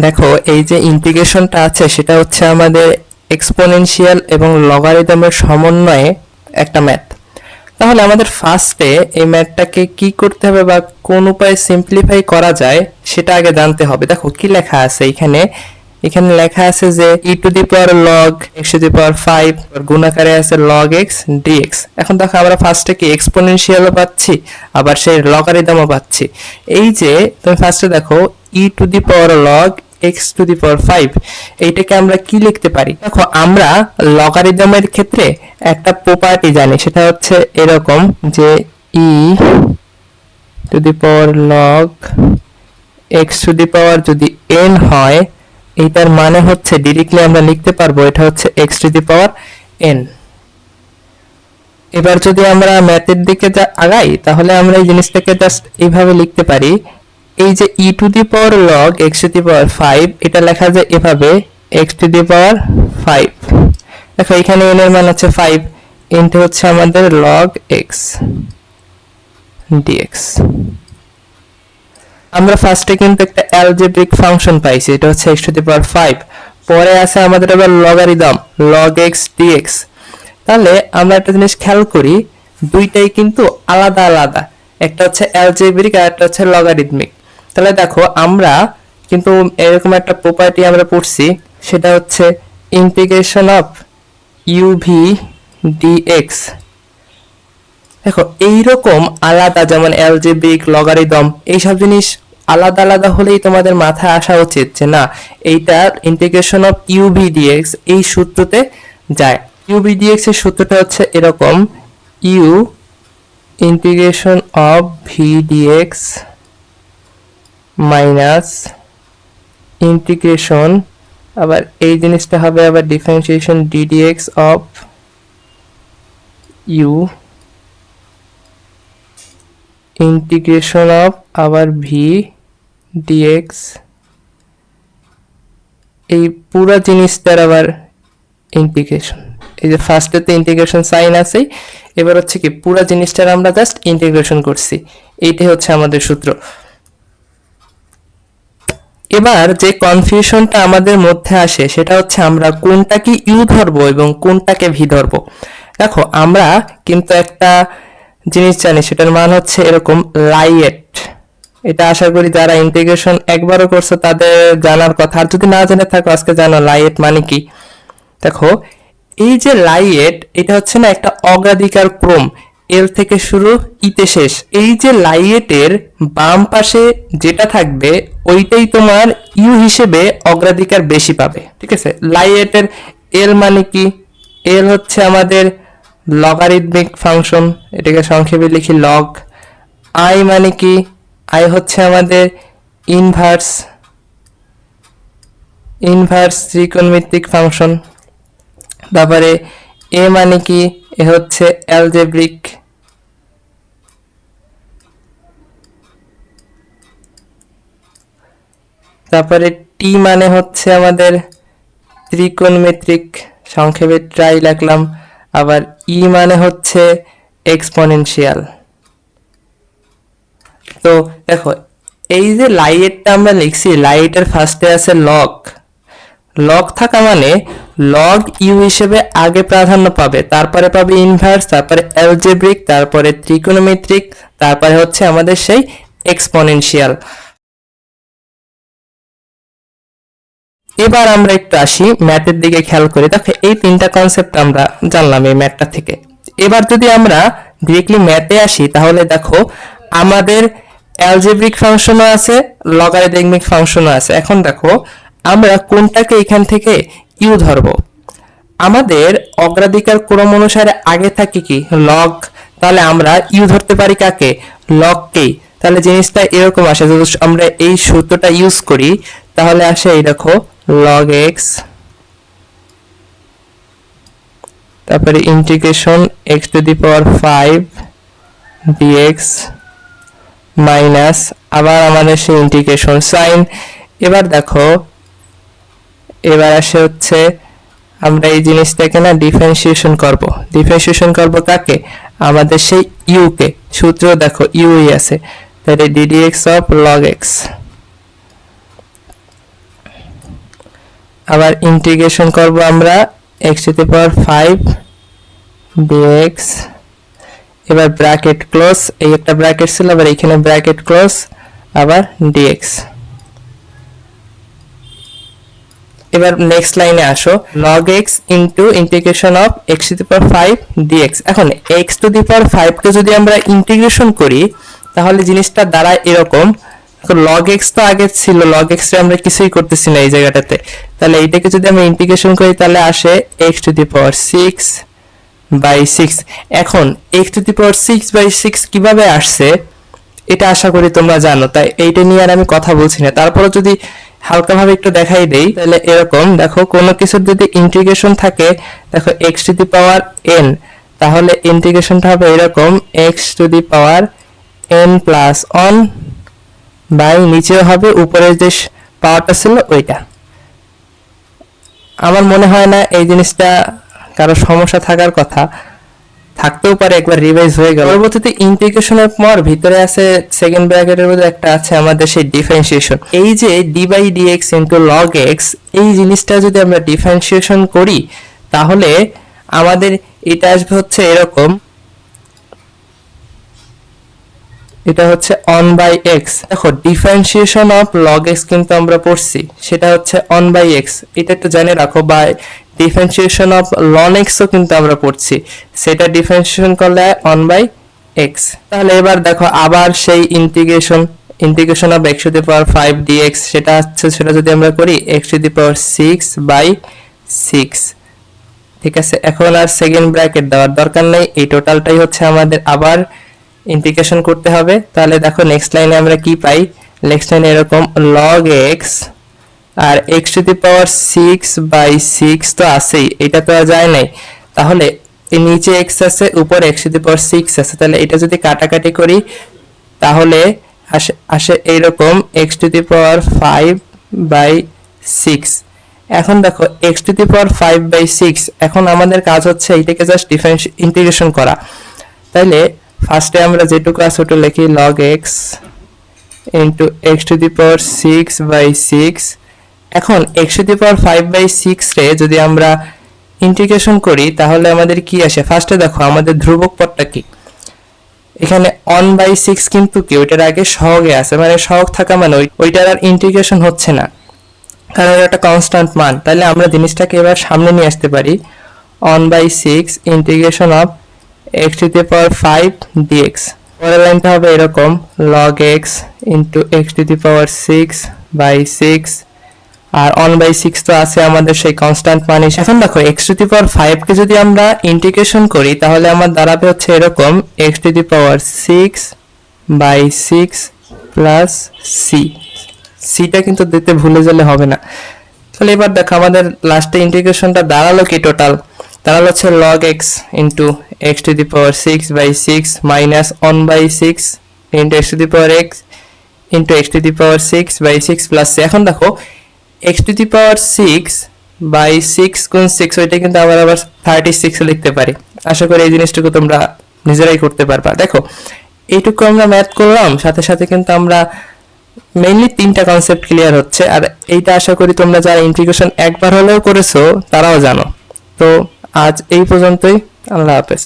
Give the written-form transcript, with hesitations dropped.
দেখো এই যে ইন্টিগ্রেশনটা আছে সেটা হচ্ছে আমাদের এক্সপোনেনশিয়াল এবং লগারিদমের সমন্বয়ে একটা ম্যাথ। তাহলে আমাদের ফার্স্টে এই ম্যাথটাকে কি করতে হবে বা কোন উপায়ে সিম্পলিফাই করা যায় সেটা আগে জানতে হবে। দেখো কি লেখা আছে এখানে, এখানে লেখা আছে যে e to the power log x to the power 5 গুণাকারে আছে লগ এক্স ডিএক্স। এখন দেখো আমরা ফার্স্টে কি এক্সপোনেনশিয়ালও পাচ্ছি আবার সেই লগারিদমও পাচ্ছি। এই যে তুমি ফার্স্টে দেখো e to the power log x to the power 5, এইটাকে আমরা কি লিখতে পারি? দেখো আমরা লগারিদমের ক্ষেত্রে একটা প্রপার্টি জানি, সেটা হচ্ছে এরকম যে e to the power log x to the power যদি n হয়, এইটার মানে হচ্ছে ডিরেক্টলি আমরা লিখতে পারবো এটা হচ্ছে x to the power n। এবার যদি আমরা ম্যাথের দিকে আগাই তাহলে আমরা এই জিনিসটাকে জাস্ট এইভাবে লিখতে পারি, এই যে e to the power log x to the power 5 এটা লেখা যায় এভাবে এক্স টু দি পাওয়ার 5। দেখো এখানে n এর মান হচ্ছে 5 ইনটু হচ্ছে আমাদের লগ এক্স ডিএক্স। আমরা ফার্স্টে কিন্তু একটা অ্যালজেব্রিক ফাংশন পাইছি, এটা হচ্ছে x টু দি পাওয়ার 5। পরে আছে আমাদের আবার লগারিদম log x dx। তাহলে আমরা একটা জিনিস খেয়াল করি, দুইটাই কিন্তু আলাদা আলাদা, একটা হচ্ছে অ্যালজেব্রিক আর একটা হচ্ছে লগারিদমিক। তাহলে দেখো আমরা কিন্তু এরকম একটা প্রপার্টি আমরা পড়ছি, সেটা হচ্ছে ইন্টিগ্রেশন অফ uv dx। দেখো এইরকম আলাদা, যেমন অ্যালজেব্রিক লগারিদম এইসব জিনিস আলাদা আলাদা হলেই তোমাদের মাথায় আসা উচিত যে না এইটা ইন্টিগ্রেশন অফ ইউভি ডিএক্স এই সূত্রতে যায়। ইউভি ডিএক্স এর সূত্রটা হচ্ছে এরকম, u integration of v dx minus integration, আবার এই জিনিসটা হবে আবার differentiation d dx of u integration of আবার ভি ডিএক্স, এই পুরো জিনিসটার আবার ইন্টিগ্রেশন। এই যে ফার্স্টেতে ইন্টিগ্রেশন সাইন আছে, এবার হচ্ছে কি পুরো জিনিসটার আমরা জাস্ট ইন্টিগ্রেশন করছি, এইটাই হচ্ছে আমাদের সূত্র। এবার যে কনফিউশনটা আমাদের মধ্যে আসে সেটা হচ্ছে আমরা কোনটাকে ইউ ধরবো এবং কোনটাকে ভি ধরবো। দেখো আমরা কিন্তু একটা জিনিস জানি, সেটার মান হচ্ছে এরকম লাইয়েট। এটা আশা করি যারা ইন্টিগ্রেশন একবারও করছে তাদের জানার কথা, আর যদি না জেনে থাকো আজকে জানো লাইয়েট মানে কি। দেখো এই যে লাইয়েট, এটা হচ্ছে না একটা অগ্রাধিকার ক্রম, এল থেকে শুরু ইতে শেষ। এই যে লাইয়েটের বাম পাশে যেটা থাকবে ওইটাই তোমার ইউ হিসেবে অগ্রাধিকার বেশি পাবে, ঠিক আছে। লাইয়েটের এল মানে কি? এল হচ্ছে আমাদের লগারিদমিক ফাংশন, এটাকে সংক্ষেপে লিখি লগ। আই মানে কি? আই হচ্ছে আমাদের ইনভার্স ত্রিকোণমিতিক ফাংশন। তারপরে এ মানে কি? এ হচ্ছে অ্যালজেব্রিক। তারপরে টি মানে হচ্ছে আমাদের ত্রিকোণমিতিক, সংক্ষেপে ট্রাই লিখলাম। আবার ই মানে হচ্ছে এক্সপোনেনশিয়াল। তো দেখো এই যে লাইয়েটটা আমরা লিখছি, লাইয়েটের ফার্স্টে আছে লগ। লগ থাকা মানে লগ ইউ হিসেবে আগে প্রাধান্য পাবে, তারপরে পাবে ইনভার্স, তারপরে অ্যালজেব্রিক, তারপরে ত্রিকোণমিতিক, তারপরে হচ্ছে আমাদের সেই এক্সপোনেনশিয়াল। এবার আমরা একটু আসি ম্যাথের দিকে খেয়াল করি। দেখো এই তিনটা কনসেপ্ট আমরা জানলাম এই ম্যাথটা থেকে। এবার যদি আমরা ডিরেক্টলি ম্যাথে আসি তাহলে দেখো আমাদের অ্যালজেব্রিক ফাংশনও আছে, লগারিদমিক ফাংশনও আছে। এখন দেখো আমরা কোনটাকে এখান থেকে ইউ ধরবো। আমাদের অগ্রাধিকার ক্রম অনুসারে আগে থাকে কি লগ, তাহলে আমরা ইউ ধরতে পারি কাকে? লগকেই। তাহলে জিনিসটা এরকম আসে, যদি আমরা এই সূত্রটা ইউজ করি তাহলে আসে এই দেখো log x, তারপরে integration x to the power 5 dx minus আবার আমাদের সেই ইন্টিগ্রেশন সাইন। এবার দেখো এবার আসে হচ্ছে আমরা এই জিনিসটাকে না ডিফারেন্সিয়েশন করব কাকে? আমাদের সেই ইউ কে। সূত্র দেখো ইউই আছে, তাহলে ddx অফ log x। আবার ইন্টিগ্রেশন করব আমরা x to the power 5 dx, এবার ব্র্যাকেট ক্লোজ, এই একটা ব্র্যাকেট ছিল আবার এখানে ব্র্যাকেট ক্লোজ, আবার dx। এবার নেক্সট লাইনে আসো, log x into integration of x to the power 5 dx। এখন x টু দি পাওয়ার 5 কে যদি আমরা ইন্টিগ্রেশন করি তাহলে জিনিসটা দাঁড়ায় এরকম। log x তো আগে ছিল, log x রে আমরা কিছুই করতেছি না এই জায়গাটাতে, তাহলে এইটাকে যদি আমরা ইন্টিগ্রেশন করি তাহলে আসে x টু দি পাওয়ার 6/6। এখন x টু দি পাওয়ার 6/6 কিভাবে আসছে এটা আশা করি তোমরা জানো, তাই এইটা নিয়ে আর আমি কথা বলছি না। তারপরে যদি হালকাভাবে একটু দেখাই দেই তাহলে এরকম দেখো, কোনো কিছুর যদি ইন্টিগ্রেশন থাকে, দেখো x to the power n, তাহলে ইন্টিগ্রেশনটা হবে এরকম x to the power n plus 1 by নিচেও হবে উপরে যে পাওয়ারটা ছিল ওইটা। আমার মনে হয় না এই জিনিসটা কারো সমস্যা থাকার কথা, থাকতেও পারে, একবার রিভাইজ হয়ে গেল। পরবর্তীতে ইন্টিগ্রেশনের পর ভিতরে আছে সেকেন্ড ব্র্যাকেটের মধ্যে একটা আছে আমাদের সেই ডিফারেন্সিয়েশন। এই যে d/dx ইনটু log x, এই জিনিসটা যদি আমরা ডিফারেন্সিয়েশন করি তাহলে আমাদের এটা আসবে হচ্ছে এরকম, এটা হচ্ছে 1/x। দেখো ডিফারেন্সিয়েশন অফ log x কিন্তু আমরা পড়ছি, সেটা হচ্ছে 1/x, এটা একটু জেনে রাখো। বা ডিফারেন্সিয়েশন অফ ln x ও কিন্তু আমরা পড়ছি, সেটা ডিফারেন্সিয়েশন করলে 1/x। তাহলে এবার দেখো আবার সেই integration of x to the power 5 dx, সেটা যদি আমরা করি x টু দি পাওয়ার 6/6। ঠিক আছে, এখন আর সেকেন্ড ব্র্যাকেট দেওয়ার দরকার নেই, এই টোটালটাই হচ্ছে আমাদের আবার ইন্টিগ্রেশন করতে হবে। তাহলে দেখো নেক্সট লাইনে আমরা কি পাই, নেক্সট লাইনে এরকম log x আর x টু দি পাওয়ার 6/6 তো আছেই, এটা তো আর যায় নাই, তাহলে এই নিচে x আছে উপর x টু দি পাওয়ার 6 আছে, তাহলে এটা যদি কাটাকাটি করি তাহলে আসে এইরকম x টু দি পাওয়ার 5/6। এখন দেখো x টু দি পাওয়ার 5/6, এখন আমাদের কাজ হচ্ছে এইটাকে জাস্ট ইন্টিগ্রেশন করা। তাইলে ফার্স্টে আমরা যেটুকু আছে ওটা লিখি log x into x to the power 6/6। এখন x টু দি পাওয়ার 5/6 রে যদি আমরা ইন্টিগ্রেশন করি তাহলে আমাদের কি আসে, ফার্স্টে দেখো আমাদের ধ্রুবক পদটা কি, এখানে 1/6 কিন্তু কি ওইটার আগে সহগে আছে, মানে সহগ থাকা মানে ওইটার আর ইন্টিগ্রেশন হচ্ছে না, কারণ এটা কনস্ট্যান্ট মান। তাহলে আমরা জিনিসটাকে এবার সামনে নিয়ে আসতে পারি, 1/6 integration of x to the power 5 dx। পরের লাইনটা হবে এরকম log x into x to the power 6/6, আর 1/6 তো আছে আমাদের সেই কনস্ট্যান্ট মান। এখন দেখো x টু দি পাওয়ার 5 কে যদি আমরা ইন্টিগ্রেশন করি তাহলে আমার দাঁড়াবে হচ্ছে এরকম x to the power 6/6 plus c, সিটা কিন্তু দিতে ভুলে গেলে হবে না। তাহলে এবার দেখো আমাদের লাস্টে ইন্টিগ্রেশনটা দাঁড়ালো কি, টোটাল দাঁড়ালো হচ্ছে log x into x to the power 6/6 minus 1/6 into x to the power x into x to the power 6/6 plus c। এখন দেখো x টু দি পাওয়ার 6/6 গুণ 6, ওইটা কিন্তু আবার 36 লিখতে পারি। আশা করি এই জিনিসটুকু তোমরা নিজেরাই করতে পারবা। দেখো এইটুকু আমরা ম্যাথ করলাম, সাথে সাথে কিন্তু আমরা মেইনলি 3টা কনসেপ্ট ক্লিয়ার হচ্ছে, আর এইটা আশা করি তোমরা যারা ইন্টিগ্রেশন একবার হলেও করেছো তারাও জানো। তো আজ এই পর্যন্তই, আল্লাহ হাফেজ।